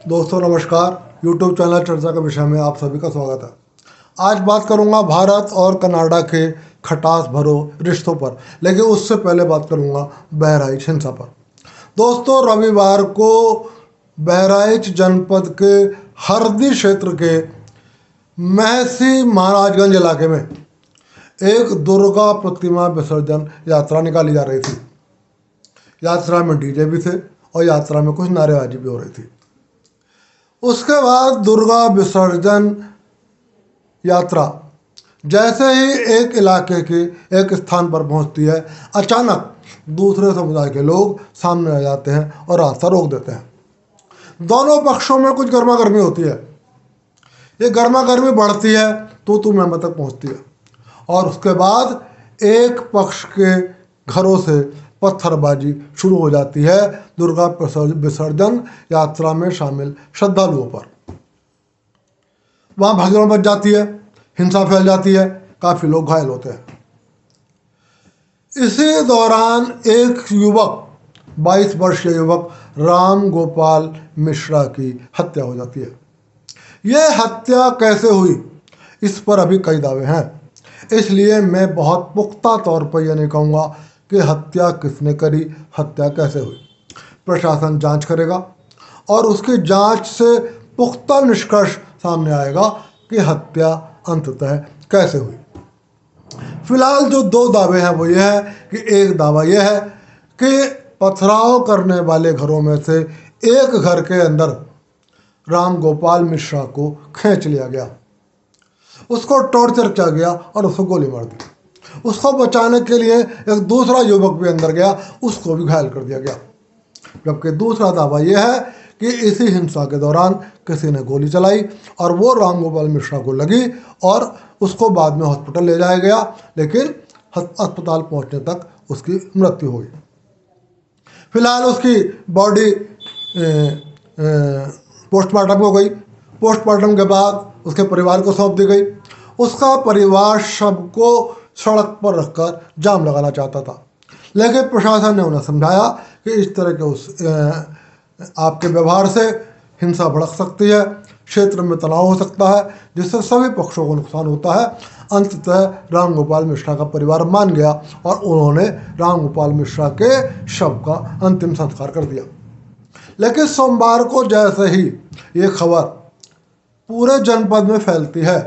दोस्तों नमस्कार। YouTube channel चर्चा के विषय में आप सभी का स्वागत है। आज बात करूंगा भारत और कनाडा के खटास भरो रिश्तों पर, लेकिन उससे पहले बात करूंगा बहराइच हिंसा पर। दोस्तों, रविवार को बहराइच जनपद के हरदी क्षेत्र के महसी महाराजगंज इलाके में एक दुर्गा प्रतिमा विसर्जन यात्रा निकाली जा रही थी। यात्रा में डीजे भी थे और यात्रा में कुछ नारेबाजी भी हो रही थी। उसके बाद दुर्गा विसर्जन यात्रा जैसे ही एक इलाके के एक स्थान पर पहुंचती है, अचानक दूसरे समुदाय के लोग सामने आ जाते हैं और रास्ता रोक देते हैं। दोनों पक्षों में कुछ गर्मा गर्मी होती है। ये गर्मा गर्मी बढ़ती है तो मैं तक पहुंचती है और उसके बाद एक पक्ष के घरों से पत्थरबाजी शुरू हो जाती है दुर्गा विसर्जन यात्रा में शामिल श्रद्धालुओं पर। वहां भगदड़ मच जाती है, हिंसा फैल जाती है, काफी लोग घायल होते हैं। इसी दौरान एक युवक 22 वर्षीय युवक राम गोपाल मिश्रा की हत्या हो जाती है। यह हत्या कैसे हुई, इस पर अभी कई दावे हैं, इसलिए मैं बहुत पुख्ता तौर पर यह नहीं कहूँगा कि हत्या किसने करी, हत्या कैसे हुई। प्रशासन जांच करेगा और उसकी जांच से पुख्ता निष्कर्ष सामने आएगा कि हत्या अंततः कैसे हुई। फिलहाल जो दो दावे हैं वो यह है कि एक दावा यह है कि पथराव करने वाले घरों में से एक घर के अंदर राम गोपाल मिश्रा को खींच लिया गया, उसको टॉर्चर किया गया और उसको गोली मार दी। उसको बचाने के लिए एक दूसरा युवक भी अंदर गया, उसको भी घायल कर दिया गया। जबकि दूसरा दावा यह है कि इसी हिंसा के दौरान किसी ने गोली चलाई और वो राम गोपाल मिश्रा को लगी और उसको बाद में हॉस्पिटल ले जाया गया, लेकिन अस्पताल पहुंचने तक उसकी मृत्यु हो गई। फिलहाल उसकी बॉडी पोस्टमार्टम हो गई। पोस्टमार्टम के बाद उसके परिवार को सौंप दी गई। उसका परिवार शव को सड़क पर रखकर जाम लगाना चाहता था, लेकिन प्रशासन ने उन्हें समझाया कि इस तरह के आपके व्यवहार से हिंसा भड़क सकती है, क्षेत्र में तनाव हो सकता है, जिससे सभी पक्षों को नुकसान होता है। अंततः राम गोपाल मिश्रा का परिवार मान गया और उन्होंने राम गोपाल मिश्रा के शव का अंतिम संस्कार कर दिया। लेकिन सोमवार को जैसे ही ये खबर पूरे जनपद में फैलती है,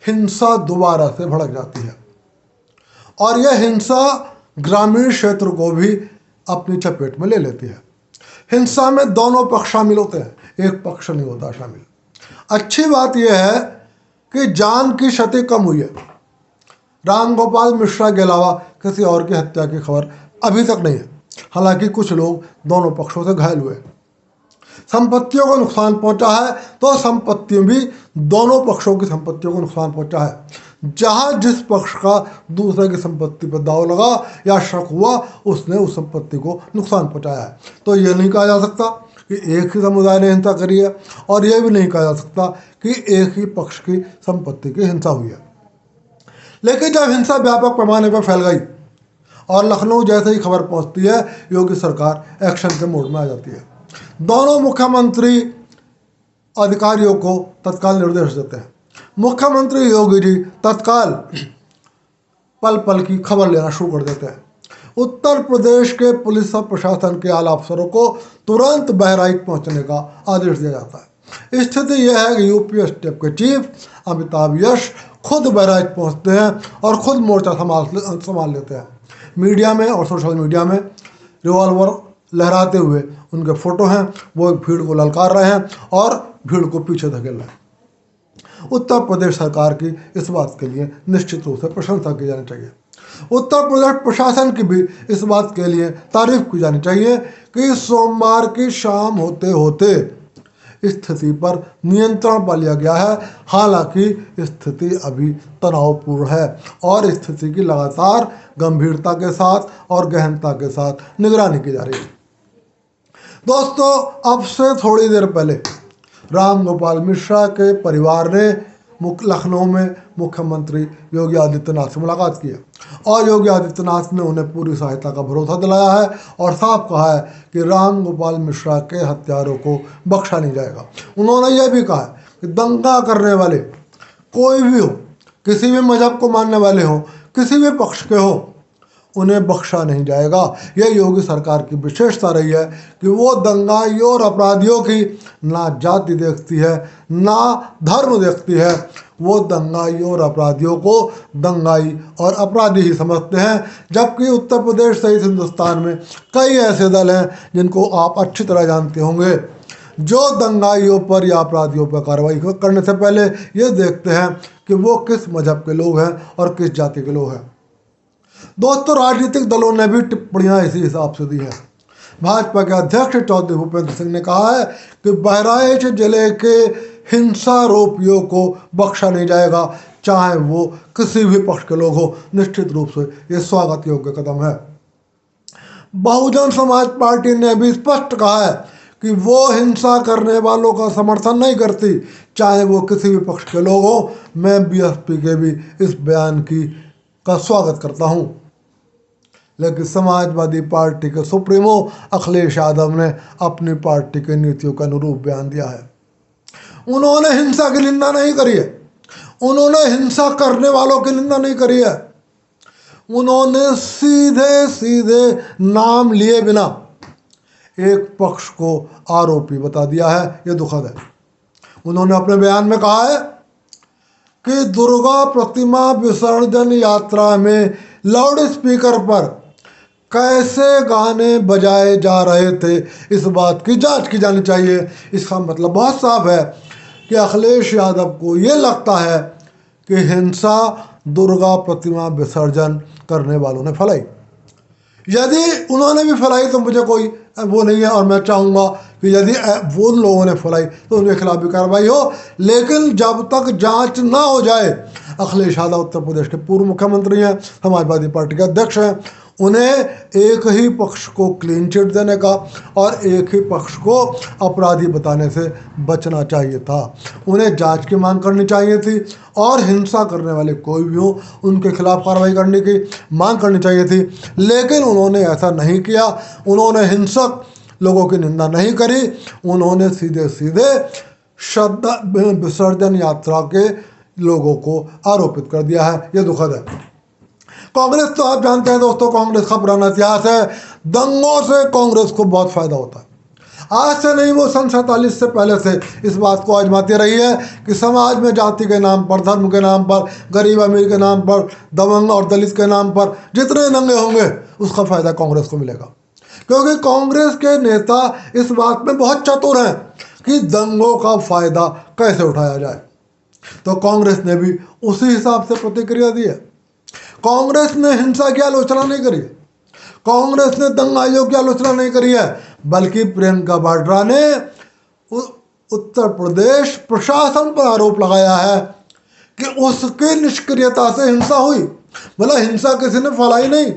हिंसा दोबारा से भड़क जाती है और यह हिंसा ग्रामीण क्षेत्र को भी अपनी चपेट में ले लेती है। हिंसा में दोनों पक्ष शामिल होते हैं, एक पक्ष नहीं होता शामिल। अच्छी बात यह है कि जान की क्षति कम हुई है। राम गोपाल मिश्रा के अलावा किसी और की हत्या की खबर अभी तक नहीं है। हालांकि कुछ लोग दोनों पक्षों से घायल हुए। संपत्तियों को नुकसान पहुंचा है तो संपत्ति भी दोनों पक्षों की संपत्तियों को नुकसान पहुंचा है। जहां जिस पक्ष का दूसरे की संपत्ति पर दाव लगा या शक हुआ, उसने उस संपत्ति को नुकसान पहुंचाया है। तो यह नहीं कहा जा सकता कि एक ही समुदाय ने हिंसा करी है और यह भी नहीं कहा जा सकता कि एक ही पक्ष की संपत्ति की हिंसा हुई है। लेकिन जब हिंसा व्यापक पैमाने पर फैल गई और लखनऊ जैसे ही खबर पहुंचती है, योगी सरकार एक्शन के मोड में आ जाती है। दोनों मुख्यमंत्री अधिकारियों को तत्काल निर्देश देते हैं। मुख्यमंत्री योगी जी तत्काल पल पल की खबर लेना शुरू कर देते हैं। उत्तर प्रदेश के पुलिस और प्रशासन के आला अफसरों को तुरंत बहराइच पहुंचने का आदेश दिया जाता है। स्थिति यह है कि यूपी स्टेट के चीफ अमिताभ यश खुद बहराइच पहुंचते हैं और खुद मोर्चा संभाल लेते हैं। मीडिया में और सोशल मीडिया में रिवॉल्वर लहराते हुए उनके फोटो हैं। वो भीड़ को ललकार रहे हैं और भीड़ को पीछे धकेल रहे हैं। उत्तर प्रदेश सरकार की इस बात के लिए निश्चित रूप से प्रशंसा की जानी चाहिए। उत्तर प्रदेश प्रशासन की भी इस बात के लिए तारीफ की जानी चाहिए कि सोमवार की शाम होते होते स्थिति पर नियंत्रण पा लिया गया है। हालांकि स्थिति अभी तनावपूर्ण है और स्थिति की लगातार गंभीरता के साथ और गहनता के साथ निगरानी की जा रही है। दोस्तों, अब से थोड़ी देर पहले राम गोपाल मिश्रा के परिवार ने लखनऊ में मुख्यमंत्री योगी आदित्यनाथ से मुलाकात की है और योगी आदित्यनाथ ने उन्हें पूरी सहायता का भरोसा दिलाया है और साफ कहा है कि राम गोपाल मिश्रा के हत्यारों को बख्शा नहीं जाएगा। उन्होंने यह भी कहा है कि दंगा करने वाले कोई भी हो, किसी भी मजहब को मानने वाले हो, किसी भी पक्ष के हो, उन्हें बख्शा नहीं जाएगा। यह योगी सरकार की विशेषता रही है कि वो दंगाइयों और अपराधियों की ना जाति देखती है ना धर्म देखती है। वो दंगाइयों और अपराधियों को दंगाई और अपराधी ही समझते हैं, जबकि उत्तर प्रदेश सहित हिंदुस्तान में कई ऐसे दल हैं जिनको आप अच्छी तरह जानते होंगे, जो दंगाइयों पर या अपराधियों पर कार्रवाई करने से पहले ये देखते हैं कि वो किस मजहब के लोग हैं और किस जाति के लोग हैं। दोस्तों, राजनीतिक दलों ने भी टिप्पणियां इसी हिसाब से दी है। भाजपा के अध्यक्ष चौधरी भूपेंद्र सिंह ने कहा है कि बहराइच जिले के हिंसारोपियों को बख्शा नहीं जाएगा, चाहे वो किसी भी पक्ष के लोग हो। निश्चित रूप से ये स्वागत योग्य कदम है। बहुजन समाज पार्टी ने भी स्पष्ट कहा है कि वो हिंसा करने वालों का समर्थन नहीं करती, चाहे वो किसी भी पक्ष के लोग हो। मैं बीएसपी के भी इस बयान का स्वागत करता हूं। लेकिन समाजवादी पार्टी के सुप्रीमो अखिलेश यादव ने अपनी पार्टी की नीतियों के अनुरूप बयान दिया है। उन्होंने हिंसा की निंदा नहीं करी है, उन्होंने हिंसा करने वालों की निंदा नहीं करी है। उन्होंने सीधे सीधे नाम लिए बिना एक पक्ष को आरोपी बता दिया है। यह दुखद है। उन्होंने अपने बयान में कहा है कि दुर्गा प्रतिमा विसर्जन यात्रा में लाउड स्पीकर पर कैसे गाने बजाए जा रहे थे, इस बात की जांच की जानी चाहिए। इसका मतलब बहुत साफ है कि अखिलेश यादव को ये लगता है कि हिंसा दुर्गा प्रतिमा विसर्जन करने वालों ने फैलाई। यदि उन्होंने भी फैलाई तो मुझे कोई वो नहीं है, और मैं चाहूँगा कि यदि वो लोगों ने फैलाई तो उनके खिलाफ भी कार्रवाई हो। लेकिन जब तक जांच ना हो जाए, अखिलेश यादव उत्तर प्रदेश के पूर्व मुख्यमंत्री हैं, समाजवादी पार्टी के अध्यक्ष हैं, उन्हें एक ही पक्ष को क्लीन चिट देने का और एक ही पक्ष को अपराधी बताने से बचना चाहिए था। उन्हें जांच की मांग करनी चाहिए थी और हिंसा करने वाले कोई भी हो उनके खिलाफ कार्रवाई करने की मांग करनी चाहिए थी। लेकिन उन्होंने ऐसा नहीं किया। उन्होंने हिंसक लोगों की निंदा नहीं करी। उन्होंने सीधे सीधे श्रद्धा विसर्जन यात्रा के लोगों को आरोपित कर दिया है। यह दुखद है। कांग्रेस तो आप जानते हैं दोस्तों, कांग्रेस का पुराना इतिहास है। दंगों से कांग्रेस को बहुत फायदा होता है। आज से नहीं, वो सन 47 से पहले से इस बात को आजमाती रही है कि समाज में जाति के नाम पर, धर्म के नाम पर, गरीब अमीर के नाम पर, दबंग और दलित के नाम पर जितने दंगे होंगे उसका फायदा कांग्रेस को मिलेगा। क्योंकि कांग्रेस के नेता इस बात में बहुत चतुर हैं कि दंगों का फायदा कैसे उठाया जाए। तो कांग्रेस ने भी उसी हिसाब से प्रतिक्रिया दी है। कांग्रेस ने हिंसा की आलोचना नहीं करी है, कांग्रेस ने दंगाइयों की आलोचना नहीं करी है, बल्कि प्रियंका वाड्रा ने उत्तर प्रदेश प्रशासन पर आरोप लगाया है कि उसकी निष्क्रियता से हिंसा हुई। मतलब हिंसा किसी ने फैलाई नहीं,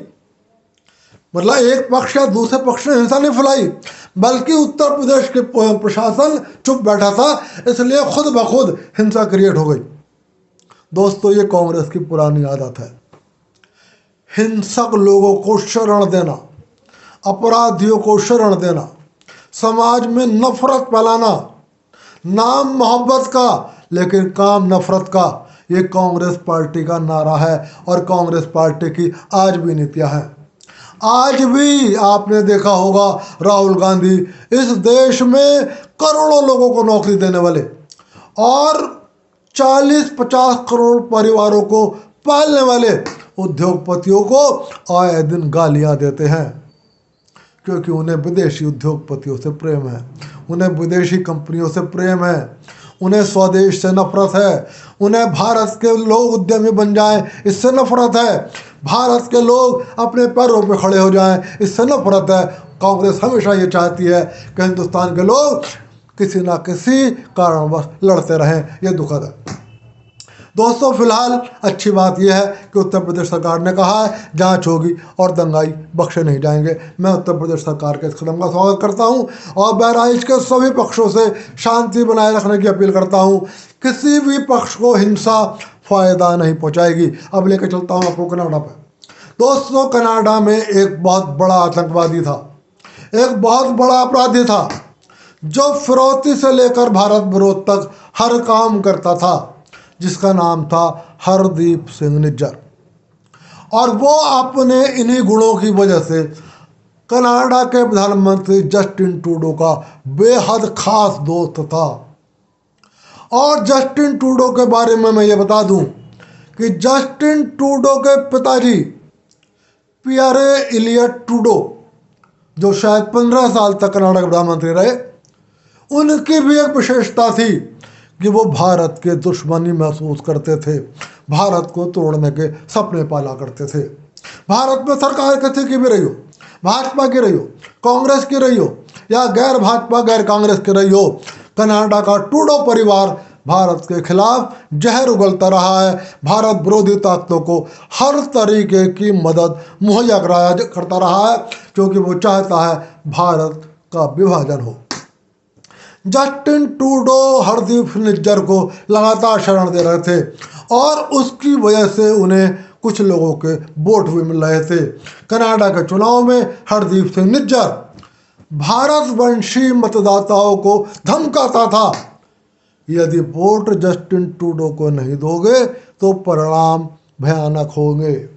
मतलब एक पक्ष या दूसरे पक्ष ने हिंसा नहीं फैलाई, बल्कि उत्तर प्रदेश के प्रशासन चुप बैठा था, इसलिए खुद ब खुद हिंसा क्रिएट हो गई। दोस्तों, ये कांग्रेस की पुरानी आदत है, हिंसक लोगों को शरण देना, अपराधियों को शरण देना, समाज में नफरत फैलाना, नाम मोहब्बत का लेकिन काम नफरत का। ये कांग्रेस पार्टी का नारा है और कांग्रेस पार्टी की आज भी नीतियां हैं। आज भी आपने देखा होगा, राहुल गांधी इस देश में करोड़ों लोगों को नौकरी देने वाले और 40-50 करोड़ परिवारों को पालने वाले उद्योगपतियों को आए दिन गालियां देते हैं, क्योंकि उन्हें विदेशी उद्योगपतियों से प्रेम है, उन्हें विदेशी कंपनियों से प्रेम है, उन्हें स्वदेश से नफरत है, उन्हें भारत के लोग उद्यमी बन जाएं इससे नफरत है, भारत के लोग अपने पैरों पर खड़े हो जाएं इससे नफरत है। कांग्रेस हमेशा ये चाहती है कि हिंदुस्तान के लोग किसी ना किसी कारणवश लड़ते रहें। ये दुखद है। दोस्तों फिलहाल अच्छी बात यह है कि उत्तर प्रदेश सरकार ने कहा है जांच होगी और दंगाई बख्शे नहीं जाएंगे। मैं उत्तर प्रदेश सरकार के इस कदम का स्वागत करता हूं और बहराइच के सभी पक्षों से शांति बनाए रखने की अपील करता हूं। किसी भी पक्ष को हिंसा फ़ायदा नहीं पहुंचाएगी। अब लेकर चलता हूं आपको कनाडा पर। दोस्तों कनाडा में एक बहुत बड़ा आतंकवादी था, एक बहुत बड़ा अपराधी था जो फिरौती से लेकर भारत विरोध तक हर काम करता था, जिसका नाम था हरदीप सिंह निज्जर। और वो अपने इन्हीं गुणों की वजह से कनाडा के प्रधानमंत्री जस्टिन ट्रूडो का बेहद खास दोस्त था। और जस्टिन ट्रूडो के बारे में मैं ये बता दूं कि जस्टिन ट्रूडो के पिताजी पियरे इलियट ट्रूडो, जो शायद 15 साल तक कनाडा के प्रधानमंत्री रहे, उनकी भी एक विशेषता थी कि वो भारत के दुश्मनी महसूस करते थे, भारत को तोड़ने के सपने पाला करते थे। भारत में सरकार किसी की भी रही हो, भाजपा की रही हो, कांग्रेस की रही हो या गैर भाजपा गैर कांग्रेस की रही हो, कनाडा का ट्रूडो परिवार भारत के खिलाफ जहर उगलता रहा है। भारत विरोधी ताकतों को हर तरीके की मदद मुहैया कराया करता रहा है, क्योंकि वो चाहता है भारत का विभाजन हो। जस्टिन ट्रूडो हरदीप निज्जर को लगातार शरण दे रहे थे और उसकी वजह से उन्हें कुछ लोगों के वोट भी मिल रहे थे। कनाडा के चुनाव में हरदीप सिंह निज्जर भारतवंशी मतदाताओं को धमकाता था, यदि वोट जस्टिन ट्रूडो को नहीं दोगे तो परिणाम भयानक होंगे।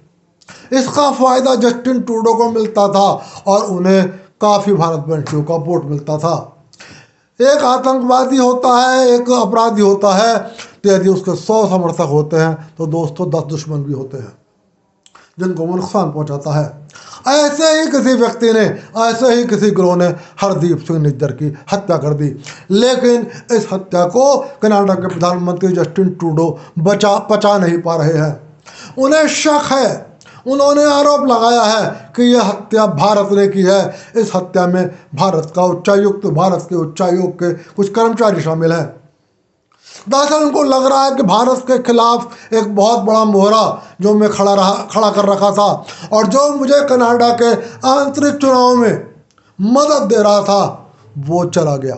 इसका फायदा जस्टिन ट्रूडो को मिलता था और उन्हें काफ़ी भारतवंशियों का वोट मिलता था। एक आतंकवादी होता है, एक अपराधी होता है, तो यदि उसके 100 समर्थक होते हैं तो दोस्तों 10 दुश्मन भी होते हैं जिनको वो नुकसान पहुंचाता है। ऐसे ही किसी व्यक्ति ने, ऐसे ही किसी गिरोह ने हरदीप सिंह निज्जर की हत्या कर दी, लेकिन इस हत्या को कनाडा के प्रधानमंत्री जस्टिन ट्रूडो पचा नहीं पा रहे हैं। उन्हें शक है, उन्होंने आरोप लगाया है कि यह हत्या भारत ने की है। इस हत्या में भारत का उच्चायुक्त, भारत के उच्चायोग के कुछ कर्मचारी शामिल हैं। दरअसल उनको लग रहा है कि भारत के खिलाफ एक बहुत बड़ा मोहरा जो मैं खड़ा कर रखा था और जो मुझे कनाडा के आंतरिक चुनाव में मदद दे रहा था, वो चला गया।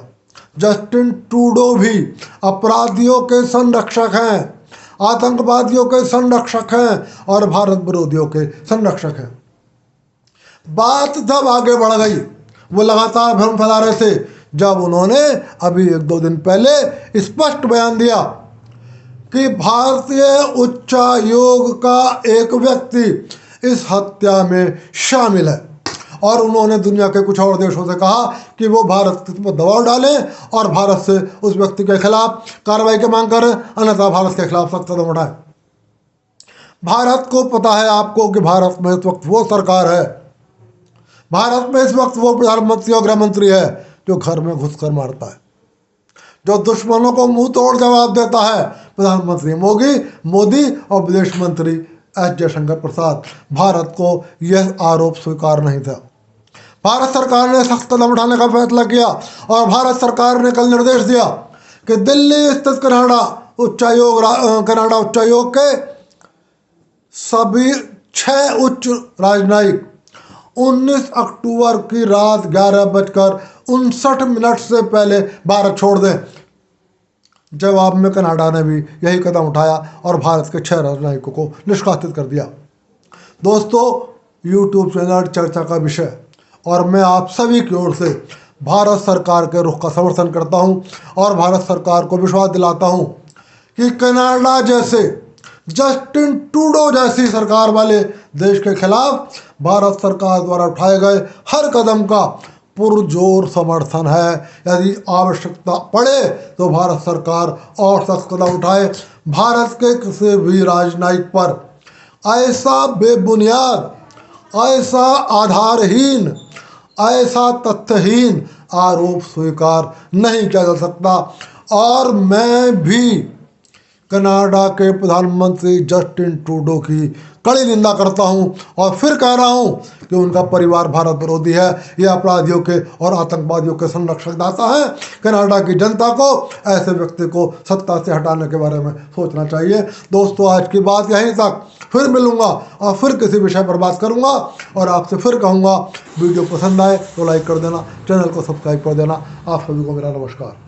जस्टिन ट्रूडो भी अपराधियों के संरक्षक हैं, आतंकवादियों के संरक्षक हैं और भारत विरोधियों के संरक्षक हैं। बात जब आगे बढ़ गई, वो लगातार भ्रम फैला रहे थे, जब उन्होंने अभी 1-2 दिन पहले स्पष्ट बयान दिया कि भारतीय उच्चायोग का एक व्यक्ति इस हत्या में शामिल है और उन्होंने दुनिया के कुछ और देशों से कहा कि वो भारत पर दबाव डालें और भारत से उस व्यक्ति के खिलाफ कार्रवाई की मांग करें, अन्यथा भारत के खिलाफ सख्त कदम उठाएं। भारत को पता है आपको कि भारत में इस वक्त वो सरकार है, भारत में इस वक्त वो प्रधानमंत्री और गृह मंत्री है जो घर में घुसकर मारता है, जो दुश्मनों को मुंह तोड़ जवाब देता है। प्रधानमंत्री मोदी और विदेश मंत्री एस जयशंकर प्रसाद। भारत को यह आरोप स्वीकार नहीं था। भारत सरकार ने सख्त कदम उठाने का फैसला किया और भारत सरकार ने कल निर्देश दिया कि दिल्ली स्थित कनाडा उच्चायोग के सभी 6 उच्च राजनयिक 19 अक्टूबर की रात 11:59 से पहले भारत छोड़ दें। जवाब में कनाडा ने भी यही कदम उठाया और भारत के 6 राजनयिकों को निष्कासित कर दिया। दोस्तों, यूट्यूब चैनल चर्चा का विषय और मैं आप सभी की ओर से भारत सरकार के रुख का समर्थन करता हूं और भारत सरकार को विश्वास दिलाता हूं कि कनाडा जैसे, जस्टिन ट्रूडो जैसी सरकार वाले देश के खिलाफ भारत सरकार द्वारा उठाए गए हर कदम का पुरजोर समर्थन है। यदि आवश्यकता पड़े तो भारत सरकार और सख्त कदम उठाए। भारत के किसी भी राजनयिक पर ऐसा बेबुनियाद, ऐसा आधारहीन, ऐसा तथ्यहीन आरोप स्वीकार नहीं किया जा सकता। और मैं भी कनाडा के प्रधानमंत्री जस्टिन ट्रूडो की कड़ी निंदा करता हूं और फिर कह रहा हूं कि उनका परिवार भारत विरोधी है। ये अपराधियों के और आतंकवादियों के संरक्षक दाता है। कनाडा की जनता को ऐसे व्यक्ति को सत्ता से हटाने के बारे में सोचना चाहिए। दोस्तों, आज की बात यहीं तक। फिर मिलूंगा और फिर किसी विषय पर बात करूंगा और आपसे फिर कहूंगा वीडियो पसंद आए तो लाइक कर देना, चैनल को सब्सक्राइब कर देना। आप सभी को मेरा नमस्कार।